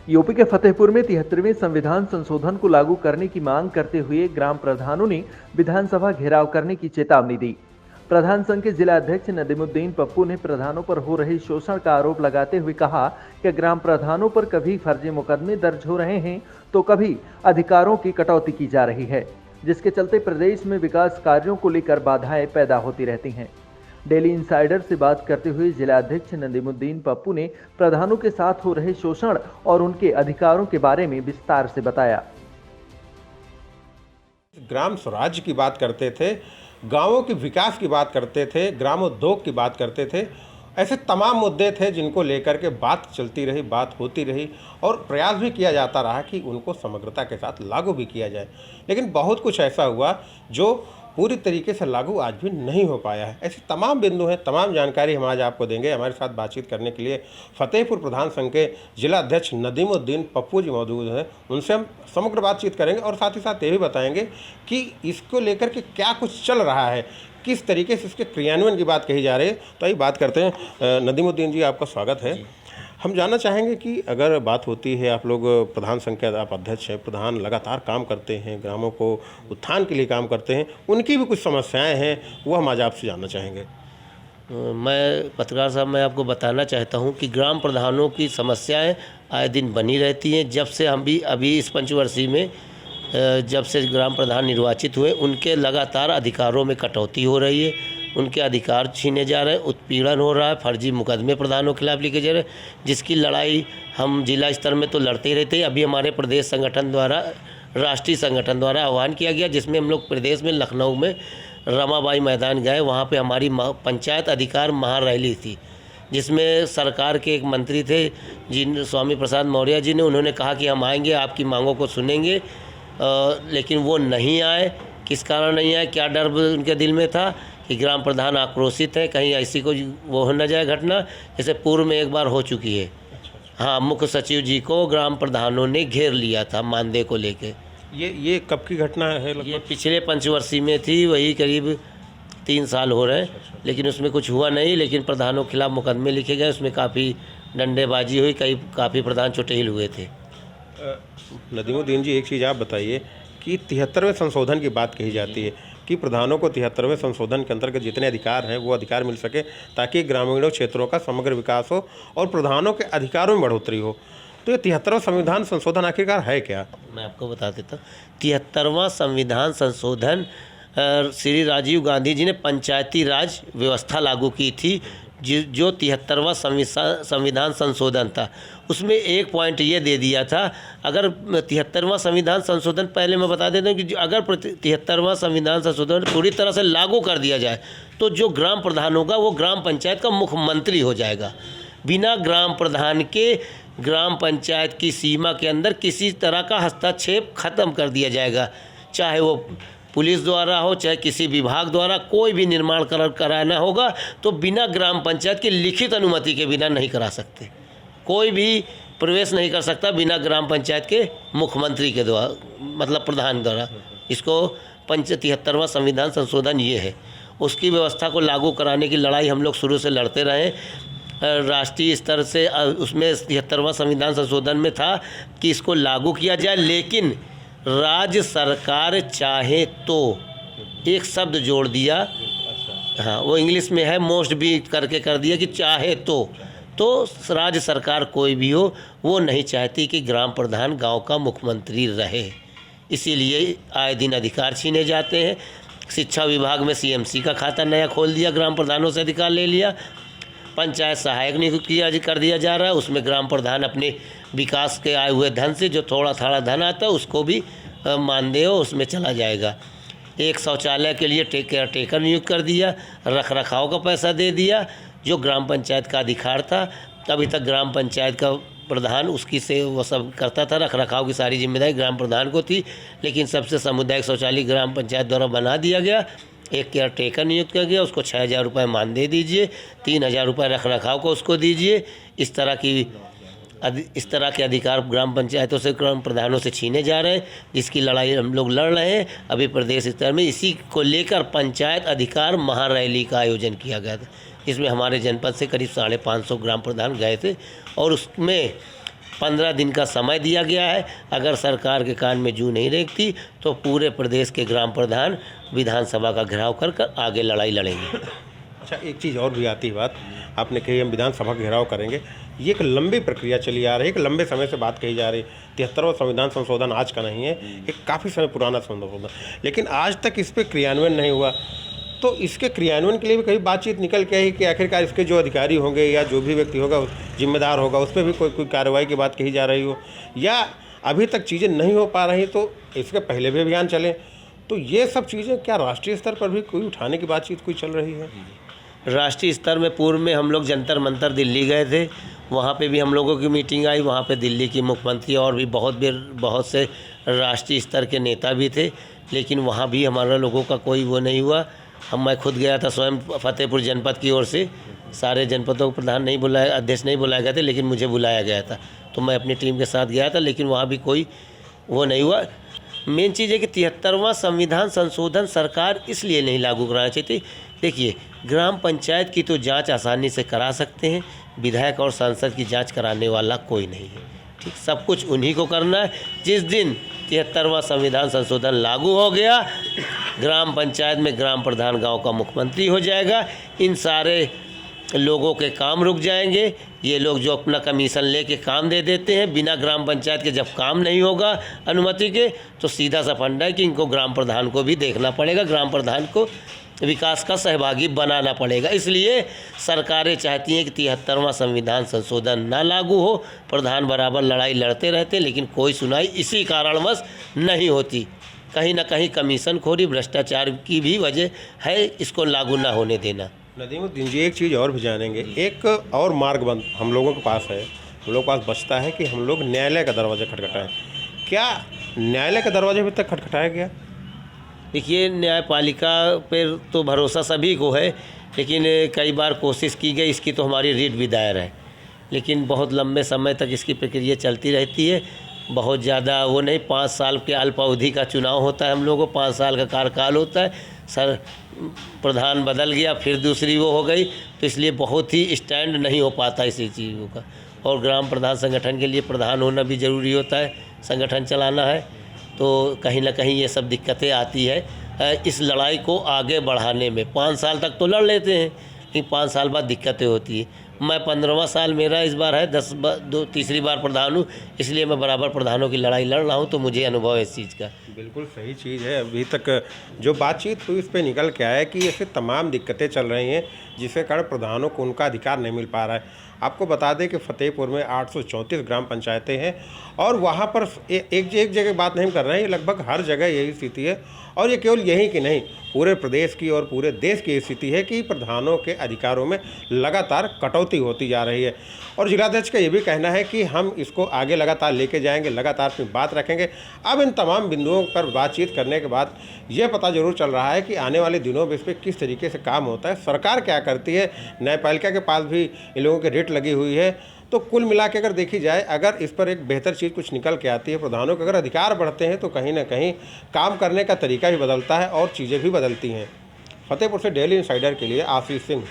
UP के फतेहपुर में 73वें संविधान संशोधन को लागू करने की मांग करते हुए ग्राम प्रधानों ने विधानसभा घेराव करने की चेतावनी दी। प्रधान संघ के जिला अध्यक्ष नदीमुद्दीन पप्पू ने प्रधानों पर हो रहे शोषण का आरोप लगाते हुए कहा कि ग्राम प्रधानों पर कभी फर्जी मुकदमे दर्ज हो रहे हैं तो कभी अधिकारों की कटौती की जा रही है, जिसके चलते प्रदेश में विकास कार्यों को लेकर बाधाएं पैदा होती रहती हैं। डेली इंसाइडर से बात करते हुए जिला अध्यक्ष नदीमुद्दीन पप्पू ने प्रधानों के साथ हो रहे शोषण और उनके अधिकारों के बारे में विस्तार से बताया। ग्राम स्वराज की बात करते थे, गांवों के विकास की बात करते थे, ग्रामोद्योग की बात करते थे। ऐसे तमाम मुद्दे थे जिनको लेकर के बात चलती रही, बात होती रही और प्रयास भी किया जाता रहा कि उनको समग्रता के साथ लागू भी किया जाए। लेकिन बहुत कुछ ऐसा हुआ जो पूरी तरीके से लागू आज भी नहीं हो पाया है। ऐसे तमाम बिंदु हैं, तमाम जानकारी हम आज आपको देंगे। हमारे साथ बातचीत करने के लिए फतेहपुर प्रधान संघ के जिला अध्यक्ष नदीमुद्दीन पप्पू जी मौजूद हैं। उनसे हम समग्र बातचीत करेंगे और साथ ही साथ ये भी बताएंगे कि इसको लेकर के क्या कुछ चल रहा है, किस तरीके से इसके क्रियान्वयन की बात कही जा रही है। तो आइए बात करते हैं। नदीमुद्दीन जी, आपका स्वागत है। हम जानना चाहेंगे कि अगर बात होती है, आप लोग प्रधान संघ के आप अध्यक्ष हैं, प्रधान लगातार काम करते हैं, ग्रामों को उत्थान के लिए काम करते हैं, उनकी भी कुछ समस्याएं हैं, वो हम आज आपसे जानना चाहेंगे। मैं पत्रकार साहब, मैं आपको बताना चाहता हूं कि ग्राम प्रधानों की समस्याएं आए दिन बनी रहती हैं। जब से हम भी अभी इस पंचवर्षीय में जब से ग्राम प्रधान निर्वाचित हुए, उनके लगातार अधिकारों में कटौती हो रही है, उनके अधिकार छीने जा रहे हैं, उत्पीड़न हो रहा है, फर्जी मुकदमे प्रधानों के खिलाफ लिखे जा रहे हैं, जिसकी लड़ाई हम जिला स्तर में तो लड़ते ही रहते हैं। अभी हमारे प्रदेश संगठन द्वारा, राष्ट्रीय संगठन द्वारा आह्वान किया गया, जिसमें हम लोग प्रदेश में लखनऊ में रमाबाई मैदान गए। वहाँ पे हमारी पंचायत अधिकार महारैली थी, जिसमें सरकार के एक मंत्री थे जिन स्वामी प्रसाद मौर्य जी ने, उन्होंने कहा कि हम आएंगे, आपकी मांगों को सुनेंगे, लेकिन वो नहीं आए। किस कारण नहीं आए, क्या डर उनके दिल में था कि ग्राम प्रधान आक्रोशित है, कहीं ऐसी कोई वो हो न जाए घटना, जैसे पूर्व में एक बार हो चुकी है। हाँ, मुख्य सचिव जी को ग्राम प्रधानों ने घेर लिया था मानदेय को लेके। ये कब की घटना है? ये पिछले पंचवर्षीय में थी, वही करीब 3 साल हो रहे हैं, लेकिन उसमें कुछ हुआ नहीं। लेकिन प्रधानों के खिलाफ मुकदमे लिखे गए, उसमें काफ़ी डंडेबाजी हुई, काफ़ी प्रधान चुटेल हुए थे। नदीमुद्दीन जी, एक चीज़ आप बताइए कि 73वें संशोधन की बात कही जाती है कि प्रधानों को 73वें संशोधन के अंतर्गत जितने अधिकार हैं वो अधिकार मिल सके, ताकि ग्रामीणों क्षेत्रों का समग्र विकास हो और प्रधानों के अधिकारों में बढ़ोतरी हो। तो ये 73वां संविधान संशोधन आखिरकार है क्या? मैं आपको बता देता हूँ। 73वां संविधान संशोधन श्री राजीव गांधी जी ने पंचायती राज व्यवस्था लागू की थी, जो 73वां संविधान संशोधन था। उसमें एक पॉइंट ये दे दिया था, अगर 73वां संविधान संशोधन, पहले मैं बता देता हूँ कि अगर 73वां संविधान संशोधन पूरी तरह से लागू कर दिया जाए तो जो ग्राम प्रधान होगा वो ग्राम पंचायत का मुख्यमंत्री हो जाएगा। बिना ग्राम प्रधान के ग्राम पंचायत की सीमा के अंदर किसी तरह का हस्तक्षेप खत्म कर दिया जाएगा, चाहे वो पुलिस द्वारा हो, चाहे किसी विभाग द्वारा। कोई भी निर्माण कराना होगा तो बिना ग्राम पंचायत की लिखित अनुमति के बिना नहीं करा सकते। कोई भी प्रवेश नहीं कर सकता बिना ग्राम पंचायत के मुख्यमंत्री के द्वारा, मतलब प्रधान द्वारा। इसको 73वां संविधान संशोधन ये है। उसकी व्यवस्था को लागू कराने की लड़ाई हम लोग शुरू से लड़ते रहे राष्ट्रीय स्तर से। उसमें 73वां संविधान संशोधन में था कि इसको लागू किया जाए, लेकिन राज्य सरकार चाहे तो, एक शब्द जोड़ दिया। हाँ, वो इंग्लिश में है, मोस्ट भी करके कर दिया कि चाहे तो राज्य सरकार कोई भी हो, वो नहीं चाहती कि ग्राम प्रधान गांव का मुख्यमंत्री रहे। इसीलिए आए दिन अधिकार छीने जाते हैं। शिक्षा विभाग में सीएमसी का खाता नया खोल दिया, ग्राम प्रधानों से अधिकार ले लिया। पंचायत सहायक नियुक्त कर दिया जा रहा है, उसमें ग्राम प्रधान अपने विकास के आए हुए धन से, जो थोड़ा थोड़ा धन आता है उसको भी मानदेय हो उसमें चला जाएगा। एक शौचालय के लिए टेकर नियुक्त कर दिया, रख रखाव का पैसा दे दिया, जो ग्राम पंचायत का अधिकार था। अभी तक ग्राम पंचायत का प्रधान उसकी से वो सब करता था, रख रखाव की सारी जिम्मेदारी ग्राम प्रधान को थी। लेकिन सबसे सामुदायिक शौचालय ग्राम पंचायत द्वारा बना दिया गया, एक केयर टेकर नियुक्त किया गया, उसको 6,000 रुपये मानदेय दीजिए, 3,000 रुपये रख रखाव को उसको दीजिए। इस तरह के अधिकार ग्राम पंचायतों से, ग्राम प्रधानों से छीने जा रहे हैं, जिसकी लड़ाई हम लोग लड़ रहे हैं। अभी प्रदेश स्तर में इसी को लेकर पंचायत अधिकार महारैली का आयोजन किया गया था, जिसमें हमारे जनपद से करीब 550 ग्राम प्रधान गए थे और उसमें 15 दिन का समय दिया गया है। अगर सरकार के कान में जू नहीं रेंगती तो पूरे प्रदेश के ग्राम प्रधान विधानसभा का घेराव कर आगे लड़ाई लड़ेंगे। अच्छा, एक चीज़ और भी आती है बात, आपने कही हम विधानसभा का घेराव करेंगे। ये एक लंबी प्रक्रिया चली आ रही है, एक लंबे समय से बात कही जा रही है। 73वां संविधान संशोधन आज का नहीं है, एक काफ़ी समय पुराना संशोधन, लेकिन आज तक इस पर क्रियान्वयन नहीं हुआ। तो इसके क्रियान्वयन के लिए भी कहीं बातचीत निकल के आई कि आखिरकार इसके जो अधिकारी होंगे या जो भी व्यक्ति होगा जिम्मेदार होगा, उस पर भी कोई कार्रवाई की बात कही जा रही हो, या अभी तक चीज़ें नहीं हो पा रही तो इसके पहले भी अभियान चले। तो ये सब चीज़ें क्या राष्ट्रीय स्तर पर भी कोई उठाने की बातचीत कोई चल रही है? राष्ट्रीय स्तर में पूर्व में हम लोग जंतर मंतर दिल्ली गए थे, वहाँ पे भी हम लोगों की मीटिंग आई। वहाँ पे दिल्ली की मुख्यमंत्री और भी बहुत से राष्ट्रीय स्तर के नेता भी थे, लेकिन वहाँ भी हमारा लोगों का कोई वो नहीं हुआ। मैं खुद गया था स्वयं फतेहपुर जनपद की ओर से, सारे जनपदों को प्रधान नहीं बुलाया, अध्यक्ष नहीं बुलाया गया था, लेकिन मुझे बुलाया गया था, तो मैं अपनी टीम के साथ गया था, लेकिन वहाँ भी कोई वो नहीं हुआ। मेन चीज़ है कि 73वां संविधान संशोधन सरकार इसलिए नहीं लागू कराना चाहती। देखिए, ग्राम पंचायत की तो जांच आसानी से करा सकते हैं, विधायक और सांसद की जांच कराने वाला कोई नहीं है। ठीक, सब कुछ उन्हीं को करना है। जिस दिन 73वां संविधान संशोधन लागू हो गया, ग्राम पंचायत में ग्राम प्रधान गांव का मुख्यमंत्री हो जाएगा, इन सारे लोगों के काम रुक जाएंगे। ये लोग जो अपना कमीशन लेके काम दे देते हैं बिना ग्राम पंचायत के, जब काम नहीं होगा अनुमति के, तो सीधा सा फंडा है कि इनको ग्राम प्रधान को भी देखना पड़ेगा, ग्राम प्रधान को विकास का सहभागी बनाना पड़ेगा। इसलिए सरकारें चाहती हैं कि 73वां संविधान संशोधन ना लागू हो। प्रधान बराबर लड़ाई लड़ते रहते हैं, लेकिन कोई सुनाई इसी कारणवश नहीं होती। कहीं ना कहीं कमीशन खोरी, भ्रष्टाचार की भी वजह है इसको लागू ना होने देना। नदीमुद्दीन जी, एक चीज़ और भी जानेंगे। एक और मार्ग बंद हम लोगों के पास है, हम लोगों के पास बचता है कि हम लोग न्यायालय का दरवाज़ा खटखटाएं। क्या न्यायालय का दरवाजा अभी तक खटखटाया गया? देखिए, न्यायपालिका पर तो भरोसा सभी को है, लेकिन कई बार कोशिश की गई, इसकी तो हमारी रीट भी दायर है, लेकिन बहुत लंबे समय तक इसकी प्रक्रिया चलती रहती है। बहुत ज़्यादा वो नहीं, 5 साल के अल्पावधि का चुनाव होता है, हम लोगों को 5 साल का कार्यकाल होता है। सर प्रधान बदल गया, फिर दूसरी वो हो गई, तो इसलिए बहुत ही स्टैंड नहीं हो पाता इसी चीज़ों का। और ग्राम प्रधान संगठन के लिए प्रधान होना भी ज़रूरी होता है, संगठन चलाना है, तो कहीं ना कहीं ये सब दिक्कतें आती है इस लड़ाई को आगे बढ़ाने में। 5 साल तक तो लड़ लेते हैं, लेकिन 5 साल बाद दिक्कतें होती है। मैं 15वां साल मेरा इस बार है, तीसरी बार प्रधान हूँ, इसलिए मैं बराबर प्रधानों की लड़ाई लड़ रहा हूँ, तो मुझे अनुभव है इस चीज़ का। बिल्कुल सही चीज़ है। अभी तक जो बातचीत हुई, इस पे निकल के आया कि ऐसे तमाम दिक्कतें चल रही हैं जिसके कारण प्रधानों को उनका अधिकार नहीं मिल पा रहा है। आपको बता दें कि फतेहपुर में 834 ग्राम पंचायतें हैं और वहाँ पर एक जगह बात नहीं कर रहे हैं, लगभग हर जगह यही स्थिति है। और ये केवल यही कि नहीं, पूरे प्रदेश की और पूरे देश की स्थिति है कि प्रधानों के अधिकारों में लगातार कटौती होती जा रही है। और जिलाध्यक्ष का ये भी कहना है कि हम इसको आगे लगातार लेके जाएंगे, लगातार अपनी बात रखेंगे। अब इन तमाम बिंदुओं पर बातचीत करने के बाद ये पता जरूर चल रहा है कि आने वाले दिनों में इस पर किस तरीके से काम होता है, सरकार क्या करती है, न्यायपालिका के पास भी इन लोगों की रेट लगी हुई है। तो कुल मिला के अगर देखी जाए, अगर इस पर एक बेहतर चीज़ कुछ निकल के आती है, प्रधानों के अगर अधिकार बढ़ते हैं, तो कहीं ना कहीं काम करने का तरीका भी बदलता है और चीज़ें भी बदलती हैं। फतेहपुर से डेली इंसाइडर के लिए आशीष सिंह।